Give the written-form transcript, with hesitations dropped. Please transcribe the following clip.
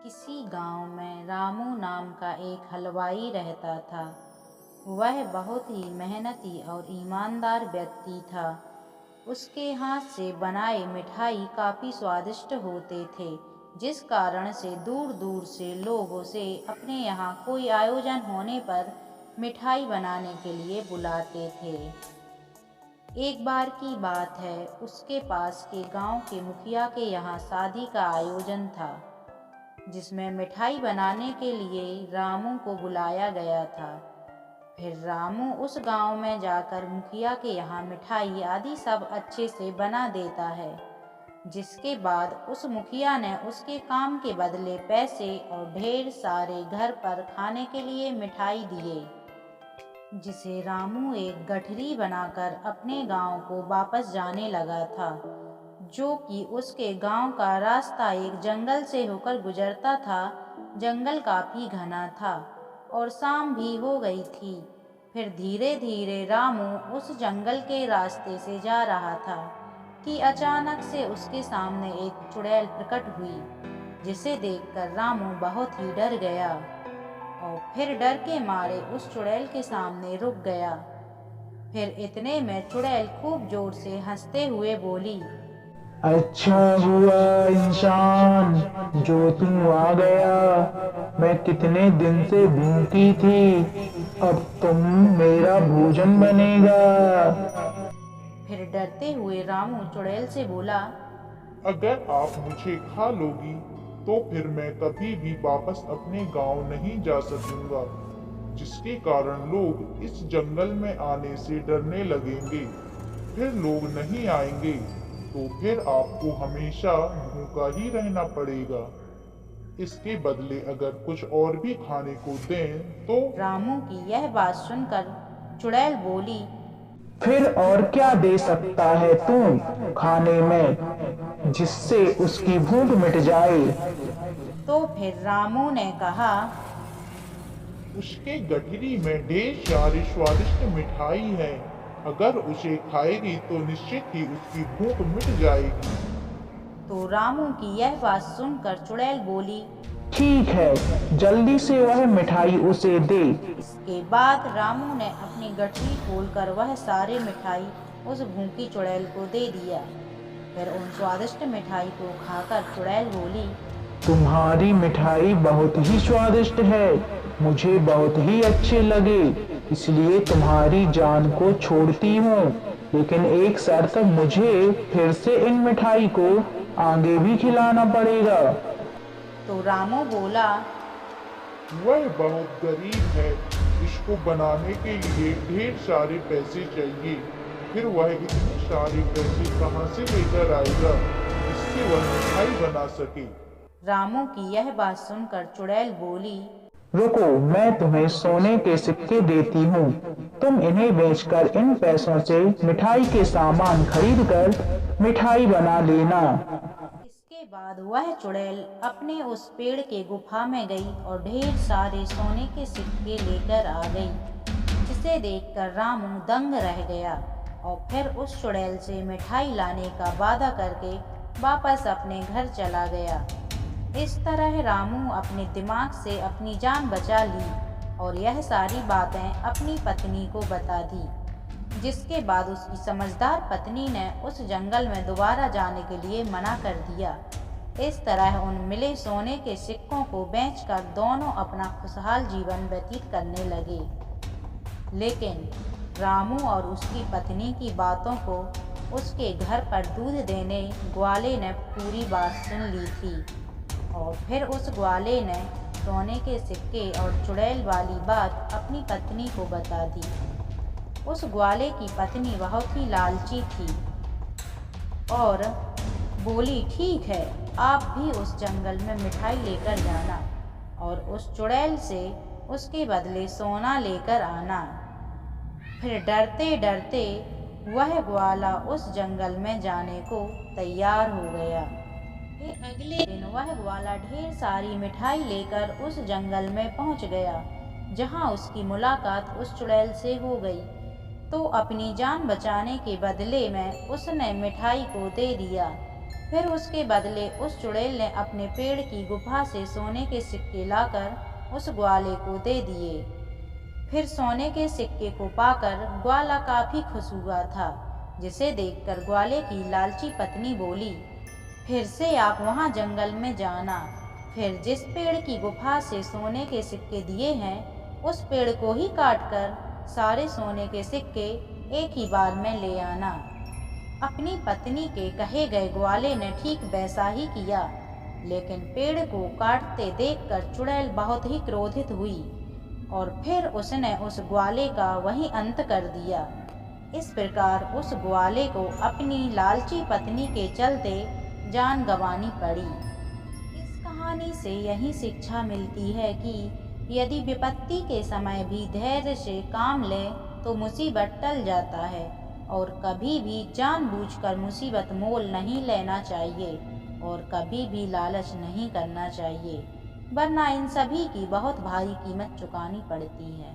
किसी गांव में रामू नाम का एक हलवाई रहता था। वह बहुत ही मेहनती और ईमानदार व्यक्ति था। उसके हाथ से बनाए मिठाई काफ़ी स्वादिष्ट होते थे, जिस कारण से दूर दूर से लोग उसे अपने यहाँ कोई आयोजन होने पर मिठाई बनाने के लिए बुलाते थे। एक बार की बात है, उसके पास के गांव के मुखिया के यहाँ शादी का आयोजन था, जिसमें मिठाई बनाने के लिए रामू को बुलाया गया था। फिर रामू उस गांव में जाकर मुखिया के यहाँ मिठाई आदि सब अच्छे से बना देता है, जिसके बाद उस मुखिया ने उसके काम के बदले पैसे और ढेर सारे घर पर खाने के लिए मिठाई दिए, जिसे रामू एक गठरी बनाकर अपने गांव को वापस जाने लगा था, जो कि उसके गांव का रास्ता एक जंगल से होकर गुजरता था। जंगल काफ़ी घना था और शाम भी हो गई थी। फिर धीरे धीरे रामू उस जंगल के रास्ते से जा रहा था कि अचानक से उसके सामने एक चुड़ैल प्रकट हुई, जिसे देखकर रामू बहुत ही डर गया और फिर डर के मारे उस चुड़ैल के सामने रुक गया। फिर इतने में चुड़ैल खूब जोर से हंसते हुए बोली, अच्छा हुआ इंसान जो तू आ गया। मैं कितने दिन से भूखी थी, अब तुम मेरा भोजन बनेगा। फिर डरते हुए रामू चुड़ैल से बोला, अगर आप मुझे खा लोगी तो फिर मैं कभी भी वापस अपने गांव नहीं जा सकूंगा, जिसके कारण लोग इस जंगल में आने से डरने लगेंगे। फिर लोग नहीं आएंगे तो फिर आपको हमेशा भूखा ही रहना पड़ेगा। इसके बदले अगर कुछ और भी खाने को दें तो। रामू की यह बात सुनकर चुड़ैल बोली, फिर और क्या दे सकता है तू खाने में, जिससे उसकी भूख मिट जाए। तो फिर रामू ने कहा, उसके गठरी में ढेर सारी स्वादिष्ट मिठाई है। अगर उसे खाएगी तो निश्चित ही उसकी भूख मिट जाएगी। तो रामू की यह बात सुनकर चुड़ैल बोली, ठीक है, जल्दी से वह मिठाई उसे दे। इसके बाद रामू ने अपनी गठरी खोलकर वह सारे मिठाई उस भूखी चुड़ैल को दे दिया। फिर उन स्वादिष्ट मिठाई को खाकर चुड़ैल बोली, तुम्हारी मिठाई बहुत ही स्वादिष्ट है, मुझे बहुत ही अच्छे लगे, इसलिए तुम्हारी जान को छोड़ती हूँ। लेकिन एक शर्त, मुझे फिर से इन मिठाई को आगे भी खिलाना पड़ेगा। तो रामू बोला, वह बहुत गरीब है, इसको बनाने के लिए ढेर सारे पैसे चाहिए। फिर वह इतने सारे पैसे कहाँ से लेकर आएगा जिससे वह मिठाई बना सके। रामू की यह बात सुनकर चुड़ैल बोली, रुको, मैं तुम्हें सोने के सिक्के देती हूँ, तुम इन्हें बेचकर इन पैसों से मिठाई के सामान खरीद कर मिठाई बना लेना। इसके बाद वह चुड़ैल अपने उस पेड़ के गुफा में गई और ढेर सारे सोने के सिक्के लेकर आ गई, जिसे देखकर रामू दंग रह गया और फिर उस चुड़ैल से मिठाई लाने का वादा करके वापस अपने घर चला गया। इस तरह रामू अपने दिमाग से अपनी जान बचा ली और यह सारी बातें अपनी पत्नी को बता दी, जिसके बाद उसकी समझदार पत्नी ने उस जंगल में दोबारा जाने के लिए मना कर दिया। इस तरह उन मिले सोने के सिक्कों को बेचकर दोनों अपना खुशहाल जीवन व्यतीत करने लगे। लेकिन रामू और उसकी पत्नी की बातों को उसके घर पर दूध देने ग्वाले ने पूरी बात सुन ली थी और फिर उस ग्वाले ने सोने के सिक्के और चुड़ैल वाली बात अपनी पत्नी को बता दी। उस ग्वाले की पत्नी बहुत ही लालची थी और बोली, ठीक है, आप भी उस जंगल में मिठाई लेकर जाना और उस चुड़ैल से उसके बदले सोना लेकर आना। फिर डरते डरते वह ग्वाला उस जंगल में जाने को तैयार हो गया। फिर अगले दिन वह ग्वाला ढेर सारी मिठाई लेकर उस जंगल में पहुंच गया, जहां उसकी मुलाकात उस चुड़ैल से हो गई। तो अपनी जान बचाने के बदले में उसने मिठाई को दे दिया। फिर उसके बदले उस चुड़ैल ने अपने पेड़ की गुफा से सोने के सिक्के लाकर उस ग्वाले को दे दिए। फिर सोने के सिक्के को पाकर ग्वाला काफी खुश हुआ था, जिसे देखकर ग्वाले की लालची पत्नी बोली, फिर से आप वहाँ जंगल में जाना, फिर जिस पेड़ की गुफा से सोने के सिक्के दिए हैं उस पेड़ को ही काटकर सारे सोने के सिक्के एक ही बार में ले आना। अपनी पत्नी के कहे गए ग्वाले ने ठीक वैसा ही किया, लेकिन पेड़ को काटते देखकर चुड़ैल बहुत ही क्रोधित हुई और फिर उसने उस ग्वाले का वहीं अंत कर दिया। इस प्रकार उस ग्वाले को अपनी लालची पत्नी के चलते जान गंवानी पड़ी। इस कहानी से यही शिक्षा मिलती है कि यदि विपत्ति के समय भी धैर्य से काम लें तो मुसीबत टल जाता है, और कभी भी जानबूझकर मुसीबत मोल नहीं लेना चाहिए और कभी भी लालच नहीं करना चाहिए, वरना इन सभी की बहुत भारी कीमत चुकानी पड़ती है।